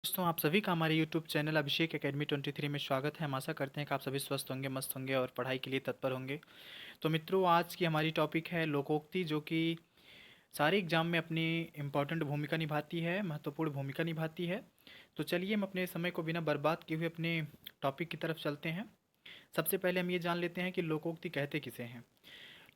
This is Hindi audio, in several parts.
दोस्तों, आप सभी का हमारे यूट्यूब चैनल अभिषेक एकेडमी 23 में स्वागत है। हम आशा करते हैं कि आप सभी स्वस्थ होंगे, मस्त होंगे और पढ़ाई के लिए तत्पर होंगे। तो मित्रों, आज की हमारी टॉपिक है लोकोक्ति, जो कि सारे एग्जाम में अपनी इम्पोर्टेंट भूमिका निभाती है, महत्वपूर्ण भूमिका निभाती है। तो चलिए हम अपने समय को बिना बर्बाद किए हुए अपने टॉपिक की तरफ चलते हैं। सबसे पहले हम ये जान लेते हैं कि लोकोक्ति कहते किसे हैं।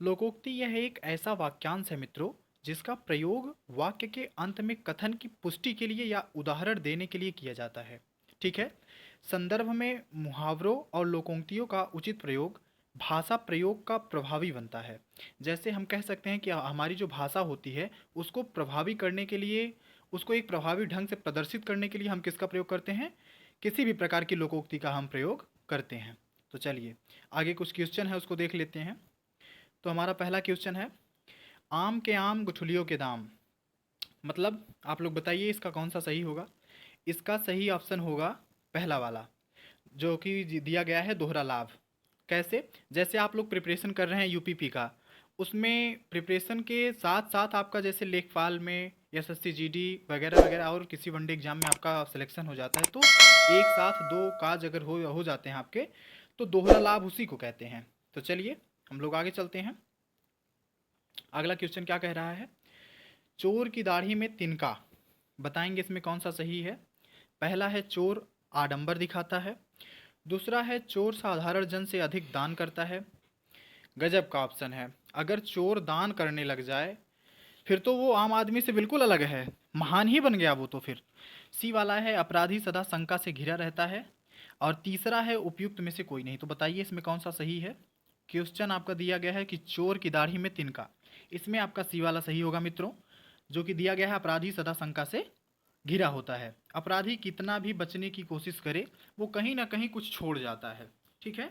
लोकोक्ति यह एक ऐसा वाक्यांश है मित्रों, जिसका प्रयोग वाक्य के अंत में कथन की पुष्टि के लिए या उदाहरण देने के लिए किया जाता है। ठीक है। संदर्भ में मुहावरों और लोकोक्तियों का उचित प्रयोग भाषा प्रयोग का प्रभावी बनता है। जैसे हम कह सकते हैं कि हमारी जो भाषा होती है उसको प्रभावी करने के लिए, उसको एक प्रभावी ढंग से प्रदर्शित करने के लिए हम किसका प्रयोग करते हैं? किसी भी प्रकार की लोकोक्ति का हम प्रयोग करते हैं। तो चलिए आगे कुछ क्वेश्चन है उसको देख लेते हैं। तो हमारा पहला क्वेश्चन है, आम के आम गुठलियों के दाम। मतलब आप लोग बताइए इसका कौन सा सही होगा। इसका सही ऑप्शन होगा पहला वाला, जो कि दिया गया है दोहरा लाभ। कैसे? जैसे आप लोग प्रिपरेशन कर रहे हैं यूपीपी का, उसमें प्रिपरेशन के साथ साथ आपका जैसे लेखपाल में एसएससी जीडी वगैरह वगैरह और किसी वनडे एग्जाम में आपका सिलेक्शन हो जाता है, तो एक साथ दो काज अगर हो जाते हैं आपके, तो दोहरा लाभ उसी को कहते हैं। तो चलिए हम लोग आगे चलते हैं। अगला क्वेश्चन क्या कह रहा है, चोर की दाढ़ी में तिनका। बताएंगे इसमें कौन सा सही है। पहला है चोर आडंबर दिखाता है। दूसरा है चोर साधारण जन से अधिक दान करता है। गजब का ऑप्शन है। अगर चोर दान करने लग जाए फिर तो वो आम आदमी से बिल्कुल अलग है, महान ही बन गया वो तो फिर। सी वाला है अपराधी सदा शंका से घिरा रहता है। और तीसरा है उपयुक्त में से कोई नहीं। तो बताइए इसमें कौन सा सही है। क्वेश्चन आपका दिया गया है कि चोर की दाढ़ी में तिनका, इसमें आपका सी वाला सही होगा मित्रों। जो कि दिया गया है अपराधी सदा शंका से घिरा होता है। अपराधी कितना भी बचने की कोशिश करे, वो कहीं ना कहीं कुछ छोड़ जाता है। ठीक है।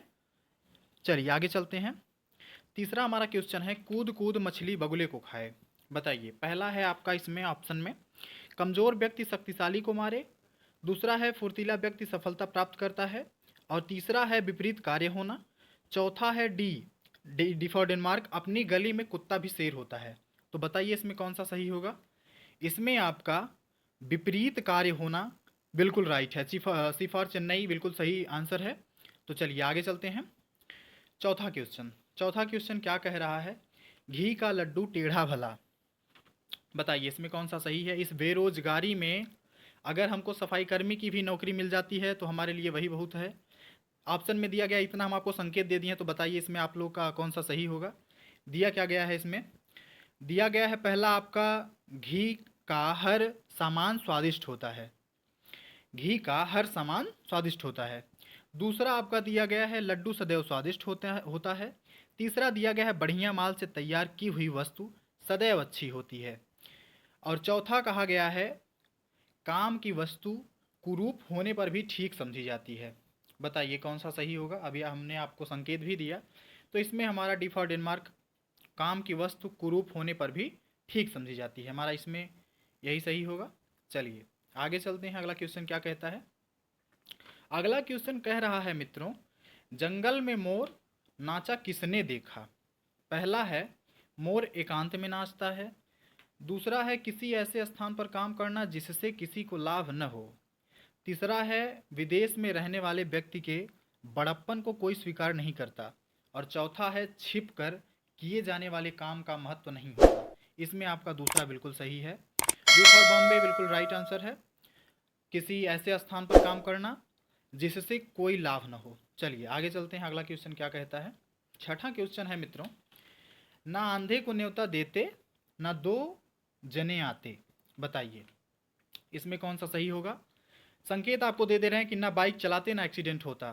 चलिए आगे चलते हैं। तीसरा हमारा क्वेश्चन है, कूद कूद मछली बगुले को खाए। बताइए, पहला है आपका इसमें ऑप्शन में कमजोर व्यक्ति शक्तिशाली को मारे। दूसरा है फुर्तीला व्यक्ति सफलता प्राप्त करता है। और तीसरा है विपरीत कार्य होना। चौथा है डी, डी फॉर डेनमार्क, अपनी गली में कुत्ता भी शेर होता है। तो बताइए इसमें कौन सा सही होगा। इसमें आपका विपरीत कार्य होना बिल्कुल राइट है। सी फॉर चेन्नई बिल्कुल सही आंसर है। तो चलिए आगे चलते हैं। चौथा क्वेश्चन क्या कह रहा है, घी का लड्डू टेढ़ा भला। बताइए इसमें कौन सा सही है। इस बेरोजगारी में अगर हमको सफाई कर्मी की भी नौकरी मिल जाती है तो हमारे लिए वही बहुत है। ऑप्शन में दिया गया इतना, हम आपको संकेत दे दिए। तो बताइए इसमें आप लोग का कौन सा सही होगा। दिया क्या गया है इसमें, दिया गया है पहला आपका घी का हर सामान स्वादिष्ट होता है। घी का हर सामान स्वादिष्ट होता है। दूसरा आपका दिया गया है लड्डू सदैव स्वादिष्ट होता है। तीसरा दिया गया है बढ़िया माल से तैयार की हुई वस्तु सदैव अच्छी होती है। और चौथा कहा गया है काम की वस्तु कुरूप होने पर भी ठीक समझी जाती है। बताइए कौन सा सही होगा। अभी हमने आपको संकेत भी दिया। तो इसमें हमारा डी फॉर डेनमार्क, काम की वस्तु कुरूप होने पर भी ठीक समझी जाती है, हमारा इसमें यही सही होगा। चलिए आगे चलते हैं। अगला क्वेश्चन क्या कहता है। अगला क्वेश्चन कह रहा है मित्रों, जंगल में मोर नाचा किसने देखा। पहला है मोर एकांत में नाचता है। दूसरा है किसी ऐसे स्थान पर काम करना जिससे किसी को लाभ न हो। तीसरा है विदेश में रहने वाले व्यक्ति के बड़प्पन को कोई स्वीकार नहीं करता। और चौथा है छिप कर किए जाने वाले काम का महत्व नहीं होता। इसमें आपका दूसरा बिल्कुल सही है। बी फॉर बॉम्बे बिल्कुल राइट आंसर है। किसी ऐसे स्थान पर काम करना जिससे कोई लाभ न हो। चलिए आगे चलते हैं। अगला क्वेश्चन क्या कहता है। छठा क्वेश्चन है मित्रों, ना आंधे को न्योता देते ना दो जने आते। बताइए इसमें कौन सा सही होगा। संकेत आपको दे दे रहे हैं कि ना बाइक चलाते ना एक्सीडेंट होता,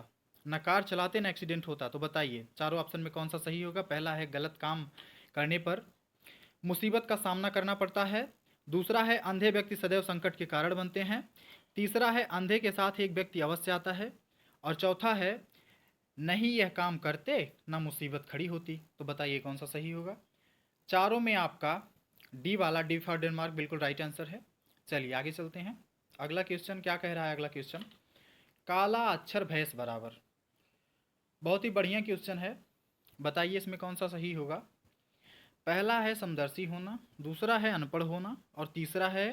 ना कार चलाते ना एक्सीडेंट होता। तो बताइए चारों ऑप्शन में कौन सा सही होगा। पहला है गलत काम करने पर मुसीबत का सामना करना पड़ता है। दूसरा है अंधे व्यक्ति सदैव संकट के कारण बनते हैं। तीसरा है अंधे के साथ एक व्यक्ति अवश्य आता है। और चौथा है नहीं यह काम करते ना मुसीबत खड़ी होती। तो बताइए कौन सा सही होगा। चारों में आपका डी वाला, डी फॉर डेनमार्क, बिल्कुल राइट आंसर है। चलिए आगे चलते हैं। अगला क्वेश्चन क्या कह रहा है। अगला क्वेश्चन, काला अक्षर भैंस बराबर। बहुत ही बढ़िया क्वेश्चन है। बताइए इसमें कौन सा सही होगा। पहला है समदर्शी होना, दूसरा है अनपढ़ होना और तीसरा है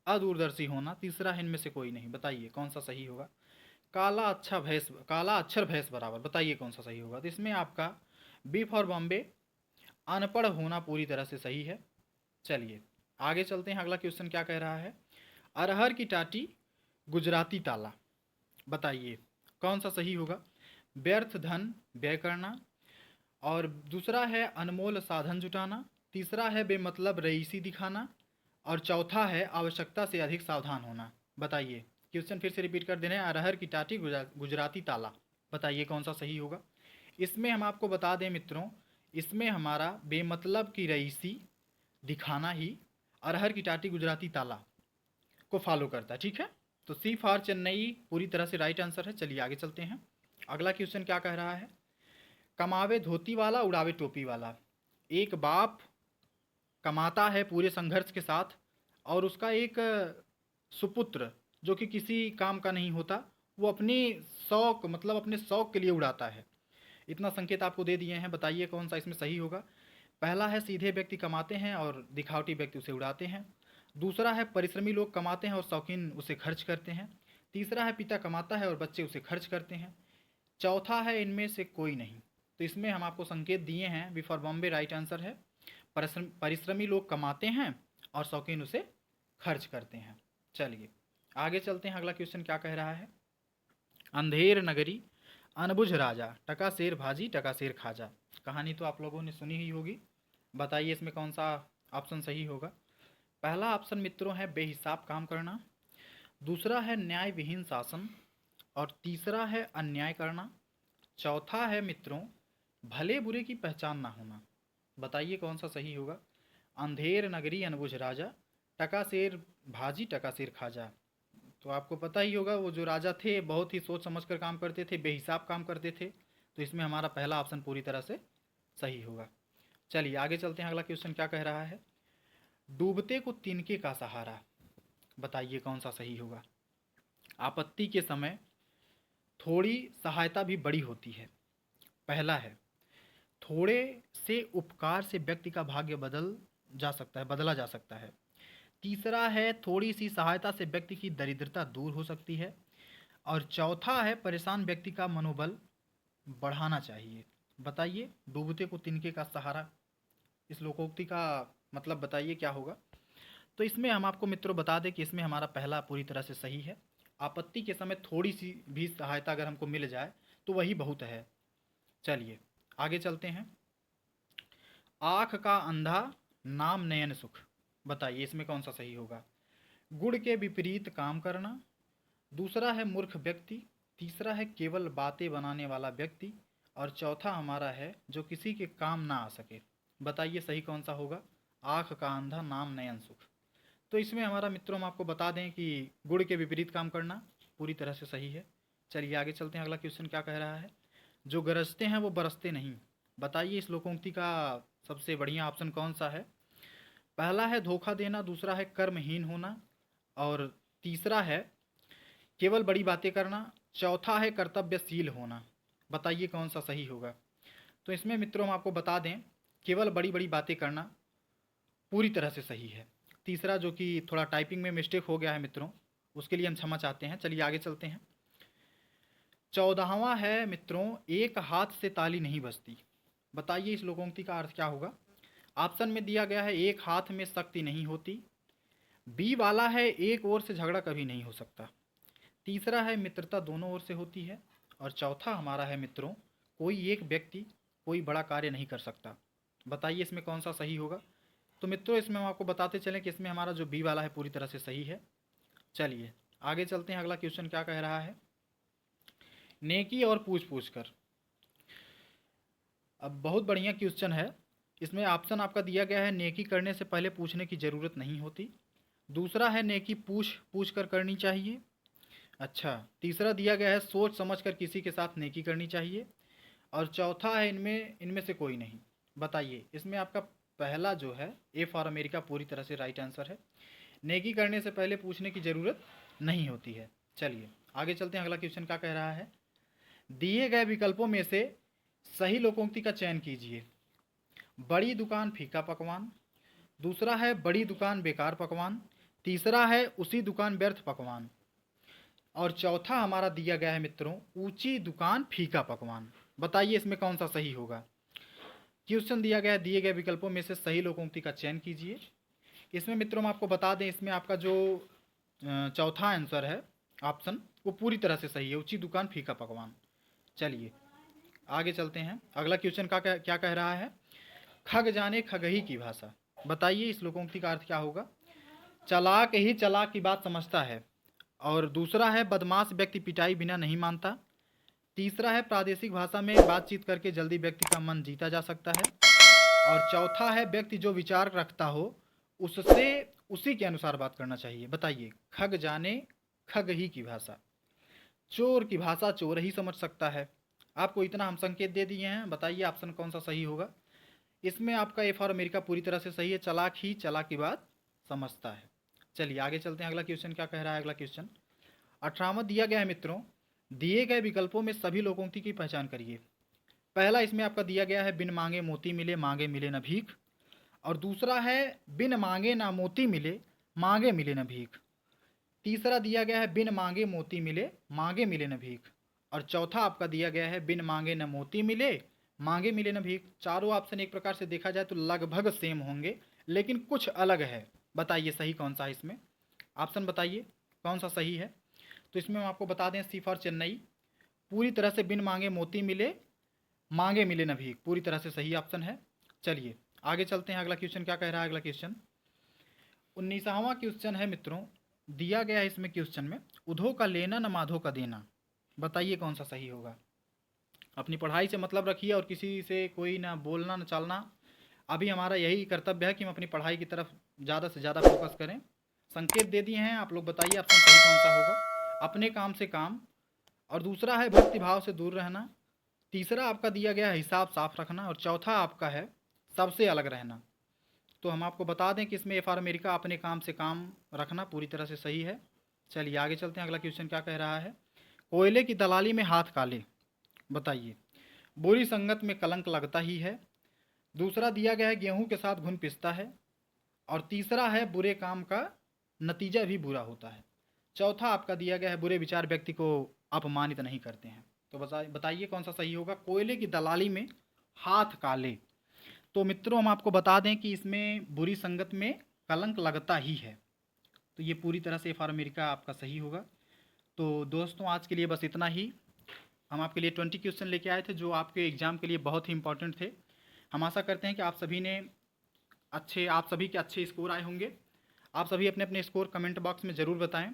अदूरदर्शी होना, तीसरा है इनमें से कोई नहीं। बताइए कौन सा सही होगा। काला अक्षर भैंस बराबर, बताइए कौन सा सही होगा। तो इसमें आपका बी फॉर बॉम्बे, अनपढ़ होना पूरी तरह से सही है। चलिए आगे चलते हैं, अगला क्वेश्चन क्या कह रहा है। अरहर की टाटी गुजराती ताला, बताइए कौन सा सही होगा। व्यर्थ धन व्यय करना, और दूसरा है अनमोल साधन जुटाना, तीसरा है बेमतलब रईसी दिखाना, और चौथा है आवश्यकता से अधिक सावधान होना। बताइए, क्वेश्चन फिर से रिपीट कर दे रहे हैं। अरहर की टाटी गुजराती ताला, बताइए कौन सा सही होगा। इसमें हम आपको बता दें मित्रों, इसमें हमारा बेमतलब की रईसी दिखाना ही अरहर की टाटी गुजराती ताला को फॉलो करता है, ठीक है। तो सी फॉर चेन्नई पूरी तरह से राइट आंसर है। चलिए आगे चलते हैं, अगला क्वेश्चन क्या कह रहा है। कमावे धोती वाला उड़ावे टोपी वाला, एक बाप कमाता है पूरे संघर्ष के साथ, और उसका एक सुपुत्र जो कि किसी काम का नहीं होता, वो अपनी शौक मतलब अपने शौक के लिए उड़ाता है। इतना संकेत आपको दे दिए हैं, बताइए कौन सा इसमें सही होगा। पहला है सीधे व्यक्ति कमाते हैं और दिखावटी व्यक्ति उसे उड़ाते हैं। दूसरा है परिश्रमी लोग कमाते हैं और शौकीन उसे खर्च करते हैं। तीसरा है पिता कमाता है और बच्चे उसे खर्च करते हैं। चौथा है इनमें से कोई नहीं। तो इसमें हम आपको संकेत दिए हैं, B for Bombay right answer है। परिश्रमी लोग कमाते हैं और शौकीन उसे खर्च करते हैं। चलिए आगे चलते हैं, अगला क्वेश्चन क्या कह रहा है। अंधेर नगरी अनबुझ राजा, टका शेर भाजी टका शेर खाजा, कहानी तो आप लोगों ने सुनी ही होगी। बताइए इसमें कौन सा ऑप्शन सही होगा। पहला ऑप्शन मित्रों है बेहिसाब काम करना, दूसरा है न्याय विहीन शासन, और तीसरा है अन्याय करना। चौथा है मित्रों भले बुरे की पहचान ना होना। बताइए कौन सा सही होगा। अंधेर नगरी अनबुझ राजा, टका शेर भाजी टका शेर खाजा। तो आपको पता ही होगा वो जो राजा थे बहुत ही सोच समझ कर काम करते थे, बेहिसाब काम करते थे। तो इसमें हमारा पहला ऑप्शन पूरी तरह से सही होगा। चलिए आगे चलते हैं, अगला क्वेश्चन क्या कह रहा है। डूबते को तिनके का सहारा, बताइए कौन सा सही होगा। आपत्ति के समय थोड़ी सहायता भी बड़ी होती है। पहला है थोड़े से उपकार से व्यक्ति का भाग्य बदला जा सकता है। तीसरा है थोड़ी सी सहायता से व्यक्ति की दरिद्रता दूर हो सकती है। और चौथा है परेशान व्यक्ति का मनोबल बढ़ाना चाहिए। बताइए डूबते को तिनके का सहारा, इस लोकोक्ति का मतलब बताइए क्या होगा। तो इसमें हम आपको मित्रों बता दें कि इसमें हमारा पहला पूरी तरह से सही है। आपत्ति के समय थोड़ी सी भी सहायता अगर हमको मिल जाए तो वही बहुत है। चलिए आगे चलते हैं। आँख का अंधा नाम नयन सुख, बताइए इसमें कौन सा सही होगा। गुड़ के विपरीत काम करना, दूसरा है मूर्ख व्यक्ति, तीसरा है केवल बातें बनाने वाला व्यक्ति, और चौथा हमारा है जो किसी के काम ना आ सके। बताइए सही कौन सा होगा। आँख का अंधा नाम नयन सुख। तो इसमें हमारा मित्रों हम आपको बता दें कि गुड़ के विपरीत काम करना पूरी तरह से सही है। चलिए आगे चलते हैं, अगला क्वेश्चन क्या कह रहा है। जो गरजते हैं वो बरसते नहीं, बताइए इस लोकोक्ति का सबसे बढ़िया ऑप्शन कौन सा है। पहला है धोखा देना, दूसरा है कर्महीन होना, और तीसरा है केवल बड़ी बातें करना, चौथा है कर्तव्यशील होना। बताइए कौन सा सही होगा। तो इसमें मित्रों हम आपको बता दें केवल बड़ी बड़ी बातें करना पूरी तरह से सही है। तीसरा जो कि थोड़ा टाइपिंग में मिस्टेक हो गया है मित्रों, उसके लिए हम क्षमा चाहते हैं। चलिए आगे चलते हैं। 14वां है मित्रों एक हाथ से ताली नहीं बजती। बताइए इस लोकोक्ति का अर्थ क्या होगा। ऑप्शन में दिया गया है एक हाथ में शक्ति नहीं होती, बी वाला है एक ओर से झगड़ा कभी नहीं हो सकता, तीसरा है मित्रता दोनों ओर से होती है, और चौथा हमारा है मित्रों कोई एक व्यक्ति कोई बड़ा कार्य नहीं कर सकता। बताइए इसमें कौन सा सही होगा। तो मित्रों इसमें हम आपको बताते चलें कि इसमें हमारा जो बी वाला है पूरी तरह से सही है। चलिए आगे चलते हैं, अगला क्वेश्चन क्या कह रहा है। नेकी और पूछ पूछ कर, अब बहुत बढ़िया क्वेश्चन है। इसमें ऑप्शन आपका दिया गया है नेकी करने से पहले पूछने की ज़रूरत नहीं होती, दूसरा है नेकी पूछ पूछ कर करनी चाहिए, अच्छा तीसरा दिया गया है सोच समझ कर किसी के साथ नेकी करनी चाहिए, और चौथा है इनमें इनमें से कोई नहीं। बताइए इसमें आपका पहला जो है ए फॉर अमेरिका पूरी तरह से राइट आंसर है। नेकी करने से पहले पूछने की ज़रूरत नहीं होती है। चलिए आगे चलते हैं, अगला क्वेश्चन क्या कह रहा है। दिए गए विकल्पों में से सही लोकोक्ति का चयन कीजिए। बड़ी दुकान फीका पकवान, दूसरा है बड़ी दुकान बेकार पकवान, तीसरा है उसी दुकान व्यर्थ पकवान, और चौथा हमारा दिया गया है मित्रों ऊंची दुकान फीका पकवान। बताइए इसमें कौन सा सही होगा। क्वेश्चन दिया गया है, दिए गए विकल्पों में से सही लोकोक्ति का चयन कीजिए। इसमें मित्रों हम आपको बता दें, इसमें आपका जो चौथा आंसर है ऑप्शन, वो पूरी तरह से सही है, ऊंची दुकान फीका पकवान। चलिए आगे चलते हैं। अगला क्वेश्चन का क्या कह रहा है, खग जाने खगही की भाषा। बताइए इस लोकोक्ति का अर्थ क्या होगा। चालाक ही चालाक की बात समझता है, और दूसरा है बदमाश व्यक्ति पिटाई बिना नहीं मानता। तीसरा है प्रादेशिक भाषा में बातचीत करके जल्दी व्यक्ति का मन जीता जा सकता है, और चौथा है व्यक्ति जो विचार रखता हो उससे उसी के अनुसार बात करना चाहिए। बताइए खग जाने खग ही की भाषा, चोर की भाषा चोर ही समझ सकता है। आपको इतना हम संकेत दे दिए हैं, बताइए ऑप्शन कौन सा सही होगा। इसमें आपका ए फॉर अमेरिका पूरी तरह से सही है, चालाक ही चालाक की बात समझता है। चलिए आगे चलते हैं। अगला क्वेश्चन क्या कह रहा है। अगला क्वेश्चन 18वां दिया गया है मित्रों, दिए गए विकल्पों में सभी लोकोक्ति की पहचान करिए। पहला इसमें आपका दिया गया है बिन मांगे मोती मिले मांगे मिले न भीख, और दूसरा है बिन मांगे ना मोती मिले मांगे मिले न भीख। तीसरा दिया गया है बिन मांगे मोती मिले मांगे मिले न भीख, और चौथा आपका दिया गया है बिन मांगे न मोती मिले मांगे मिले न भीख। चारों ऑप्शन एक प्रकार से देखा जाए तो लगभग सेम होंगे, लेकिन कुछ अलग है। बताइए सही कौन सा है इसमें, ऑप्शन बताइए कौन सा सही है। तो इसमें हम आपको बता दें सी फॉर चेन्नई, पूरी तरह से बिन मांगे मोती मिले मांगे मिले न भीख, पूरी तरह से सही ऑप्शन है। चलिए आगे चलते हैं। अगला क्वेश्चन क्या कह रहा है। अगला क्वेश्चन 19वां क्वेश्चन है मित्रों, दिया गया है इसमें क्वेश्चन में, उधो का लेना न माधो का देना। बताइए कौन सा सही होगा। अपनी पढ़ाई से मतलब रखिए और किसी से कोई ना बोलना न चालना। अभी हमारा यही कर्तव्य है कि हम अपनी पढ़ाई की तरफ ज़्यादा से ज़्यादा फोकस करें। संकेत दे दिए हैं, आप लोग बताइए ऑप्शन सही कौन सा होगा। अपने काम से काम, और दूसरा है भक्ति भाव से दूर रहना। तीसरा आपका दिया गया है हिसाब साफ रखना, और चौथा आपका है सबसे अलग रहना। तो हम आपको बता दें कि इसमें ए फॉर अमेरिका अपने काम से काम रखना पूरी तरह से सही है। चलिए आगे चलते हैं। अगला क्वेश्चन क्या कह रहा है, कोयले की दलाली में हाथ काले। बताइए बुरी संगत में कलंक लगता ही है। दूसरा दिया गया है गेहूं के साथ घुन पिसता है, और तीसरा है बुरे काम का नतीजा भी बुरा होता है। चौथा आपका दिया गया है बुरे विचार व्यक्ति को अपमानित नहीं करते हैं। तो बताइए कौन सा सही होगा। कोयले की दलाली में हाथ काले, तो मित्रों हम आपको बता दें कि इसमें बुरी संगत में कलंक लगता ही है, तो ये पूरी तरह से फॉर अमेरिका आपका सही होगा। तो दोस्तों आज के लिए बस इतना ही। हम आपके लिए 20 क्वेश्चन लेके आए थे जो आपके एग्ज़ाम के लिए बहुत ही इंपॉर्टेंट थे। हम आशा करते हैं कि आप सभी के अच्छे स्कोर आए होंगे। आप सभी अपने अपने स्कोर कमेंट बॉक्स में ज़रूर बताएं,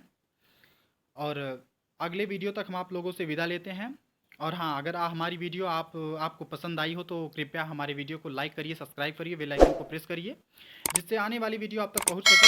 और अगले वीडियो तक हम आप लोगों से विदा लेते हैं। और हाँ, अगर हमारी वीडियो आपको पसंद आई हो तो कृपया हमारे वीडियो को लाइक करिए, सब्सक्राइब करिए, बेल आइकन को प्रेस करिए, जिससे आने वाली वीडियो आप तक पहुंच सके।